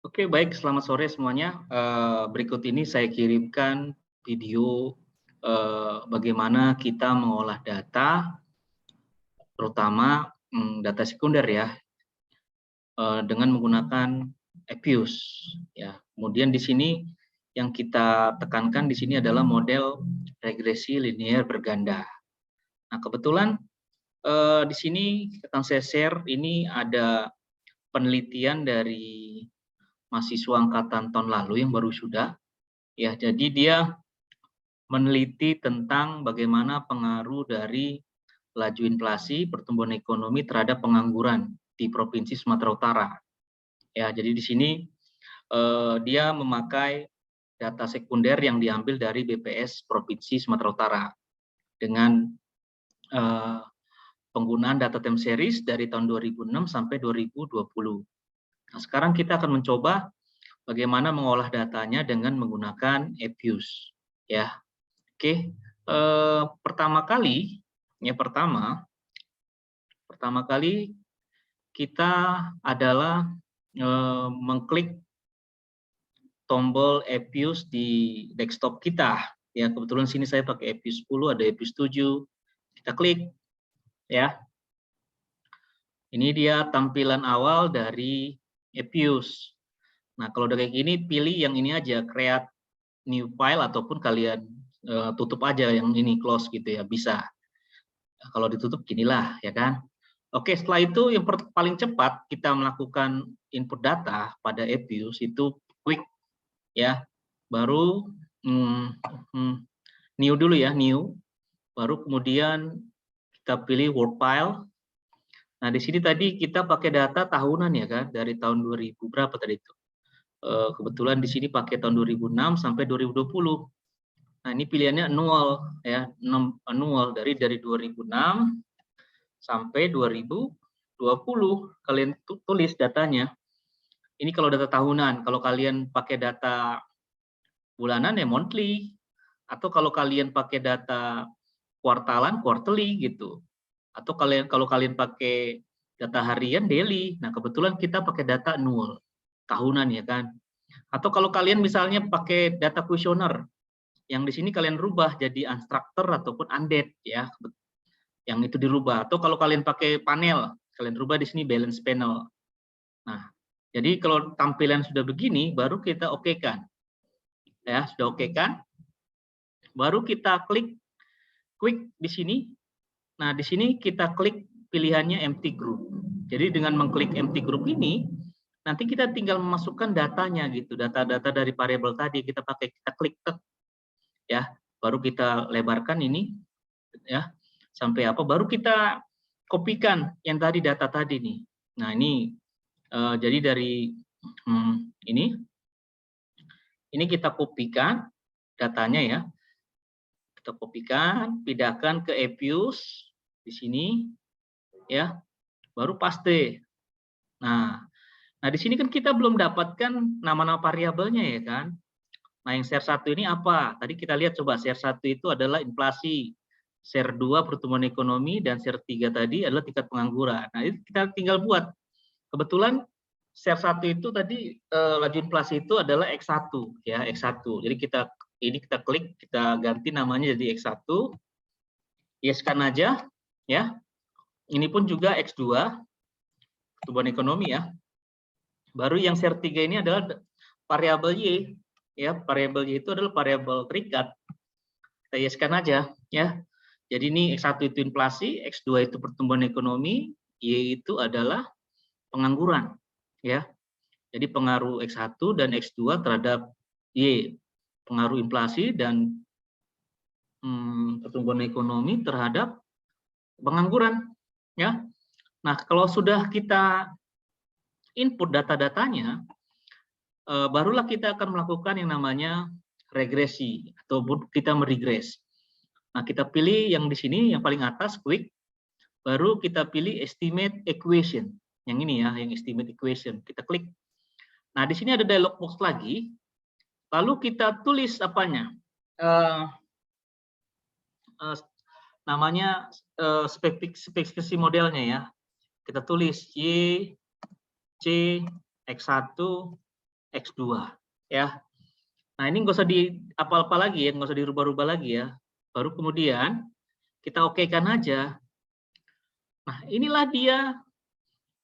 Oke, baik. Selamat sore semuanya. Berikut ini saya kirimkan video bagaimana kita mengolah data, terutama data sekunder ya, dengan menggunakan Epius. Ya, kemudian di sini yang kita tekankan di sini adalah model regresi linear berganda. Nah, kebetulan di sini akan saya share ini ada penelitian dari mahasiswa angkatan tahun lalu yang baru sudah. Ya, jadi dia meneliti tentang bagaimana pengaruh dari laju inflasi, pertumbuhan ekonomi terhadap pengangguran di Provinsi Sumatera Utara. Ya, jadi di sini dia memakai data sekunder yang diambil dari BPS Provinsi Sumatera Utara dengan penggunaan data time series dari tahun 2006 sampai 2020. Nah, sekarang kita akan mencoba bagaimana mengolah datanya dengan menggunakan Epius. Ya, oke. Pertama kali kita adalah mengklik tombol Epius di desktop kita. Ya, kebetulan sini saya pakai Epius 10, ada Epius 7. Kita klik, ya. Ini dia tampilan awal dari Epius. Nah, kalau udah kayak gini, pilih yang ini aja, create new file, ataupun kalian tutup aja yang ini, close gitu ya, bisa. Kalau ditutup ginilah, ya kan. Oke, setelah itu yang paling cepat kita melakukan input data pada Epius itu quick, ya. Baru new dulu ya, new. Baru kemudian kita pilih word file. Nah, di sini tadi kita pakai data tahunan ya kan, dari tahun 2000 berapa tadi itu. Kebetulan di sini pakai tahun 2006 sampai 2020. Nah, ini pilihannya annual ya, annual dari 2006 sampai 2020. Kalian tulis datanya. Ini kalau data tahunan. Kalau kalian pakai data bulanan ya monthly, atau kalau kalian pakai data kuartalan quarterly gitu. Atau kalau kalian pakai data harian daily. Nah, kebetulan kita pakai data annual, tahunan ya kan. Atau kalau kalian misalnya pakai data kuesioner, yang di sini kalian rubah jadi unstructured ataupun undead ya, yang itu dirubah. Atau kalau kalian pakai panel, kalian rubah di sini balance panel. Nah, jadi kalau tampilan sudah begini, baru kita oke-kan. Ya, sudah oke-kan. Baru kita klik quick di sini. Nah, di sini kita klik pilihannya empty group. Jadi dengan mengklik empty group ini, nanti kita tinggal memasukkan datanya gitu, data-data dari variabel tadi kita klik ya, baru kita lebarkan ini ya sampai apa, baru kita kopikan yang tadi data tadi nih. Nah, ini jadi dari ini kita kopikan datanya ya, kita kopikan, pindahkan ke Epius di sini ya, baru paste. Nah, di sini kan kita belum dapatkan nama-nama variabelnya ya kan. Nah, yang share 1 ini apa? Tadi kita lihat coba share 1 itu adalah inflasi, share 2 pertumbuhan ekonomi, dan share 3 tadi adalah tingkat pengangguran. Nah, itu kita tinggal buat. Kebetulan share 1 itu tadi laju inflasi itu adalah X1 ya, X1. Jadi kita klik, kita ganti namanya jadi X1. Yes-kan aja ya. Ini pun juga X2 pertumbuhan ekonomi ya. Baru yang share 3 ini adalah variabel Y ya, variabel Y itu adalah variabel terikat. Kita yes-kan aja ya. Jadi ini X1 itu inflasi, X2 itu pertumbuhan ekonomi, Y itu adalah pengangguran ya. Jadi pengaruh X1 dan X2 terhadap Y, pengaruh inflasi dan pertumbuhan ekonomi terhadap pengangguran ya. Nah, kalau sudah kita input data-datanya, barulah kita akan melakukan yang namanya regresi atau kita meregres. Nah, kita pilih yang di sini yang paling atas quick, baru kita pilih estimate equation. Yang ini ya, yang estimate equation. Kita klik. Nah, di sini ada dialog box lagi. Lalu kita tulis apanya? Namanya spesifikasi modelnya ya. Kita tulis Y, C, X1, X2 ya. Nah, ini nggak usah di apa-apa lagi ya, nggak usah dirubah-rubah lagi ya. Baru kemudian kita okekan aja. Nah, inilah dia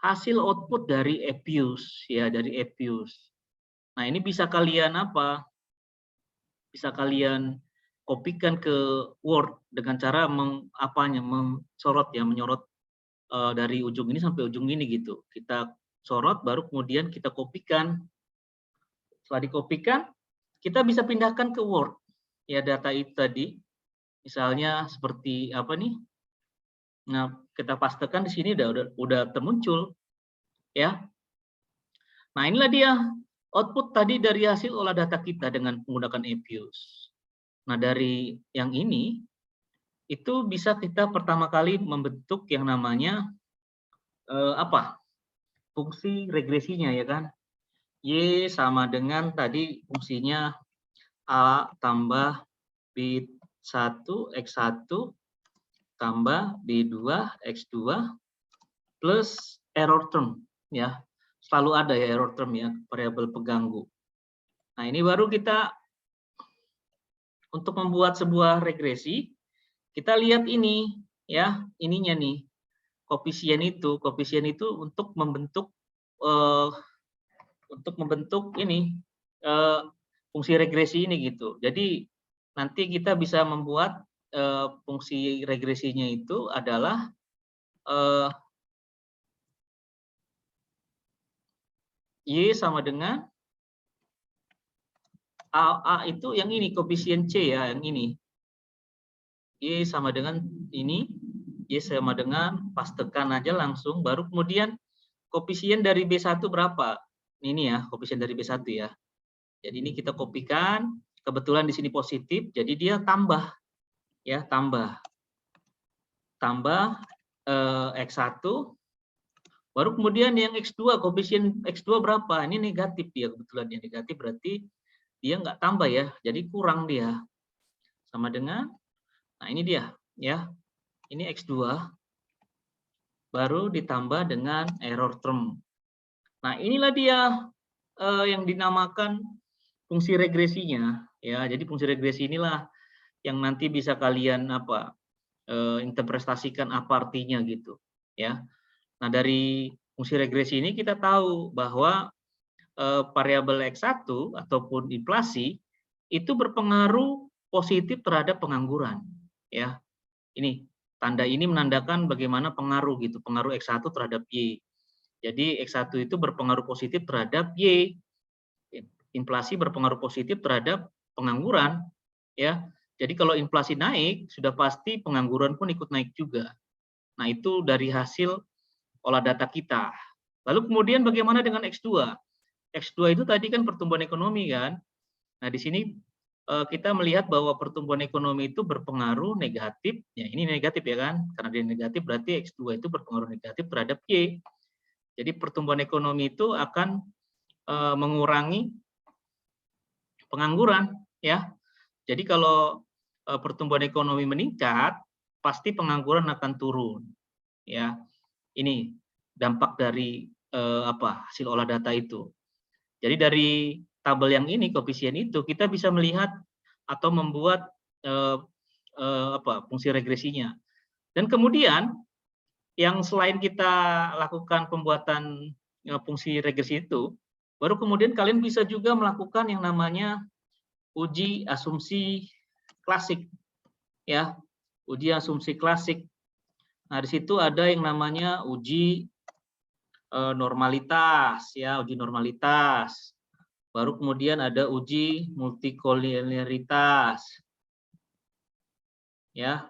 hasil output dari Epius ya, dari Epius. Nah, ini bisa kalian apa? Bisa kalian kopikan ke Word dengan cara mensorot ya, menyorot dari ujung ini sampai ujung ini gitu. Kita sorot baru kemudian kita kopikan. Setelah dikopikan, kita bisa pindahkan ke Word. Ya, data itu tadi. Misalnya seperti apa nih? Nah, kita pastekan di sini udah termuncul ya. Nah, inilah dia output tadi dari hasil olah data kita dengan menggunakan Epius. Nah, dari yang ini itu bisa kita pertama kali membentuk yang namanya apa? Fungsi regresinya ya kan. Y sama dengan tadi fungsinya A tambah B1 X1 tambah B2 X2 plus error term ya. Selalu ada ya error term ya, variabel pengganggu. Nah, ini baru kita untuk membuat sebuah regresi, kita lihat ini ya, ininya nih. Koefisien itu untuk membentuk ini fungsi regresi ini gitu. Jadi nanti kita bisa membuat fungsi regresinya itu adalah Y sama dengan A itu yang ini koefisien C ya, yang ini. Y sama dengan ini, Y sama dengan pastekan aja langsung, baru kemudian koefisien dari B1 berapa? Ini ya, koefisien dari B1 ya. Jadi ini kita kopikan, kebetulan di sini positif, jadi dia tambah ya, tambah X1, baru kemudian yang X2, koefisien X2 berapa? Ini negatif dia, kebetulan dia negatif berarti dia nggak tambah ya, jadi kurang dia. Sama dengan, nah ini dia ya, ini X2 baru ditambah dengan error term. Nah, inilah dia yang dinamakan fungsi regresinya ya. Jadi fungsi regresi inilah yang nanti bisa kalian interpretasikan apa artinya gitu ya. Nah, dari fungsi regresi ini kita tahu bahwa variabel X1 ataupun inflasi itu berpengaruh positif terhadap pengangguran ya. Ini tanda ini menandakan bagaimana pengaruh gitu, pengaruh X1 terhadap Y. Jadi X1 itu berpengaruh positif terhadap Y. Inflasi berpengaruh positif terhadap pengangguran ya. Jadi kalau inflasi naik, sudah pasti pengangguran pun ikut naik juga. Nah, itu dari hasil olah data kita. Lalu kemudian bagaimana dengan X2? X2 itu tadi kan pertumbuhan ekonomi kan. Nah, di sini kita melihat bahwa pertumbuhan ekonomi itu berpengaruh negatif. Ya, ini negatif ya kan? Karena dia negatif berarti X2 itu berpengaruh negatif terhadap Y. Jadi pertumbuhan ekonomi itu akan mengurangi pengangguran ya. Jadi kalau pertumbuhan ekonomi meningkat, pasti pengangguran akan turun. Ya, ini dampak dari hasil olah data itu. Jadi dari tabel yang ini, koefisien itu, kita bisa melihat atau membuat fungsi regresinya. Dan kemudian yang selain kita lakukan pembuatan fungsi regresi itu, baru kemudian kalian bisa juga melakukan yang namanya uji asumsi klasik ya, uji asumsi klasik. Nah, di situ ada yang namanya uji normalitas ya, uji normalitas. Baru kemudian ada uji multikolinearitas. Ya.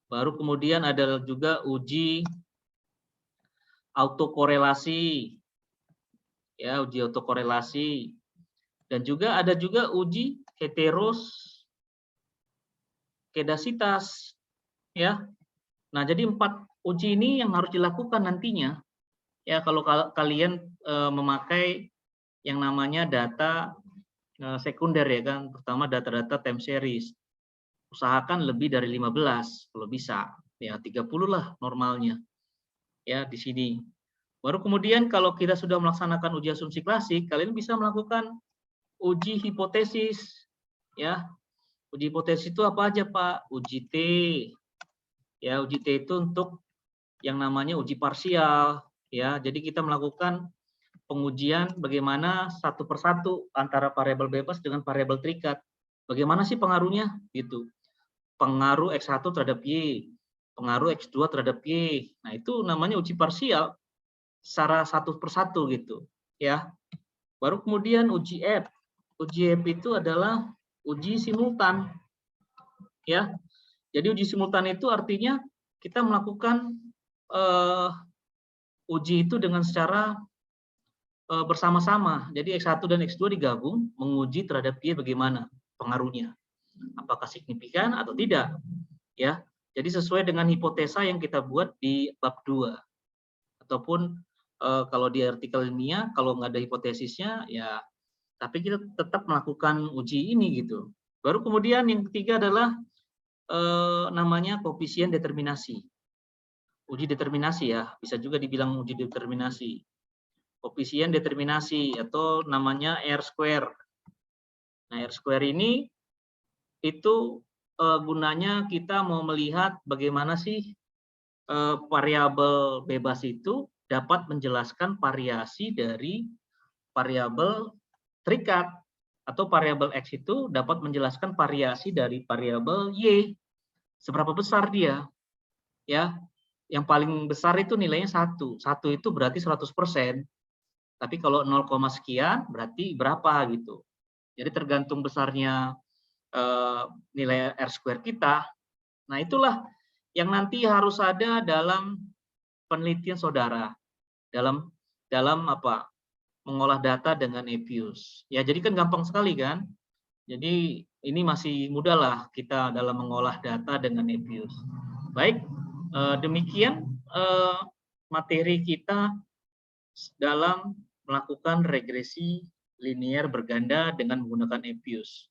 Baru kemudian ada juga uji autokorelasi. Ya, uji autokorelasi. Dan juga ada juga uji heteroskedasitas ya. Nah, jadi 4 uji ini yang harus dilakukan nantinya. Ya, kalau kalian memakai yang namanya data sekunder ya kan, terutama data-data time series. Usahakan lebih dari 15 kalau bisa. Ya, 30 lah normalnya. Ya, di sini. Baru kemudian kalau kita sudah melaksanakan uji asumsi klasik, kalian bisa melakukan uji hipotesis, ya. Uji hipotesis itu apa aja, Pak? Uji T, ya. Uji T itu untuk yang namanya uji parsial, ya. Jadi kita melakukan pengujian bagaimana satu persatu antara variabel bebas dengan variabel terikat. Bagaimana sih pengaruhnya? Gitu. Pengaruh X1 terhadap Y, pengaruh X2 terhadap Y. Nah, itu namanya uji parsial secara satu persatu gitu, ya. Baru kemudian uji F. Uji F itu adalah uji simultan, ya. Jadi uji simultan itu artinya kita melakukan uji itu dengan secara bersama-sama. Jadi X1 dan X2 digabung menguji terhadap Y bagaimana pengaruhnya. Apakah signifikan atau tidak, ya. Jadi sesuai dengan hipotesa yang kita buat di bab 2. Ataupun kalau di artikel ilmiah kalau nggak ada hipotesisnya ya tapi kita tetap melakukan uji ini gitu. Baru kemudian yang ketiga adalah namanya koefisien determinasi. Uji determinasi ya, bisa juga dibilang uji determinasi. Koefisien determinasi atau namanya R-square. Nah, R-square ini itu gunanya kita mau melihat bagaimana sih variabel bebas itu dapat menjelaskan variasi dari variabel terikat atau variabel X itu dapat menjelaskan variasi dari variabel Y. Seberapa besar dia? Ya, yang paling besar itu nilainya 1. 1 itu berarti 100%. Tapi kalau 0, sekian berarti berapa gitu. Jadi tergantung besarnya nilai R-square kita. Nah, itulah yang nanti harus ada dalam penelitian saudara dalam apa mengolah data dengan Epius. Ya, jadi kan gampang sekali kan. Jadi ini masih mudah lah kita dalam mengolah data dengan Epius. Baik, demikian materi kita dalam melakukan regresi linear berganda dengan menggunakan Epius.